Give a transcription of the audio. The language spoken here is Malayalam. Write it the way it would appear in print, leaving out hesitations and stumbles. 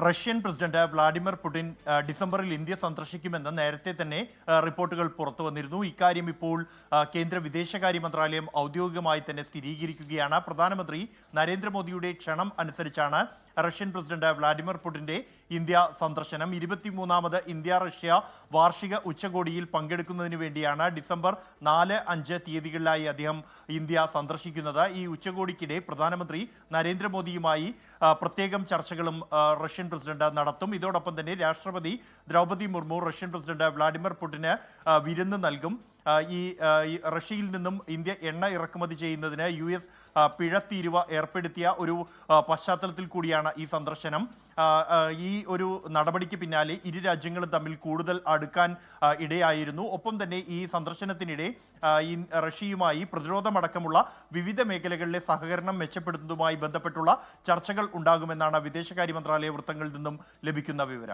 റഷ്യൻ പ്രസിഡന്റ് വ്ളാഡിമിർ പുടിൻ ഡിസംബറിൽ ഇന്ത്യ സന്ദർശിക്കുമെന്ന് നേരത്തെ തന്നെ റിപ്പോർട്ടുകൾ പുറത്തു വന്നിരുന്നു. ഇക്കാര്യം ഇപ്പോൾ കേന്ദ്ര വിദേശകാര്യ മന്ത്രാലയം ഔദ്യോഗികമായി തന്നെ സ്ഥിരീകരിക്കുകയാണ്. പ്രധാനമന്ത്രി നരേന്ദ്രമോദിയുടെ ക്ഷണം അനുസരിച്ചാണ് റഷ്യൻ പ്രസിഡന്റ് വ്ളാഡിമിർ പുടിന്റെ ഇന്ത്യ സന്ദർശനം. 23ാമത് ഇന്ത്യ റഷ്യ വാർഷിക ഉച്ചകോടിയിൽ പങ്കെടുക്കുന്നതിന് വേണ്ടിയാണ് ഡിസംബർ 4-5 തീയതികളിലായി അദ്ദേഹം ഇന്ത്യ സന്ദർശിക്കുന്നത്. ഈ ഉച്ചകോടിക്കിടെ പ്രധാനമന്ത്രി നരേന്ദ്രമോദിയുമായി പ്രത്യേകം ചർച്ചകളും റഷ്യൻ പ്രസിഡന്റ് നടത്തും. ഇതോടൊപ്പം തന്നെ രാഷ്ട്രപതി Droupadi Murmu Russian president Vladimir പുടിന് വിരുന്ന് നൽകും. ഈ റഷ്യയിൽ നിന്നും ഇന്ത്യ എണ്ണ ഇറക്കുമതി ചെയ്യുന്നതിന് US പിഴത്തീരുവ ഏർപ്പെടുത്തിയ ഒരു പശ്ചാത്തലത്തിൽ കൂടിയാണ് ഈ സന്ദർശനം. ഈ ഒരു നടപടിക്ക് പിന്നാലെ ഇരു രാജ്യങ്ങളും തമ്മിൽ കൂടുതൽ അടുക്കാൻ ഇടയായിരുന്നു. ഒപ്പം തന്നെ ഈ സന്ദർശനത്തിനിടെ റഷ്യയുമായി പ്രതിരോധമടക്കമുള്ള വിവിധ മേഖലകളിലെ സഹകരണം മെച്ചപ്പെടുത്തുന്നതുമായി ബന്ധപ്പെട്ടുള്ള ചർച്ചകൾ ഉണ്ടാകുമെന്നാണ് വിദേശകാര്യ മന്ത്രാലയ വൃത്തങ്ങളിൽ നിന്നും ലഭിക്കുന്ന വിവരം.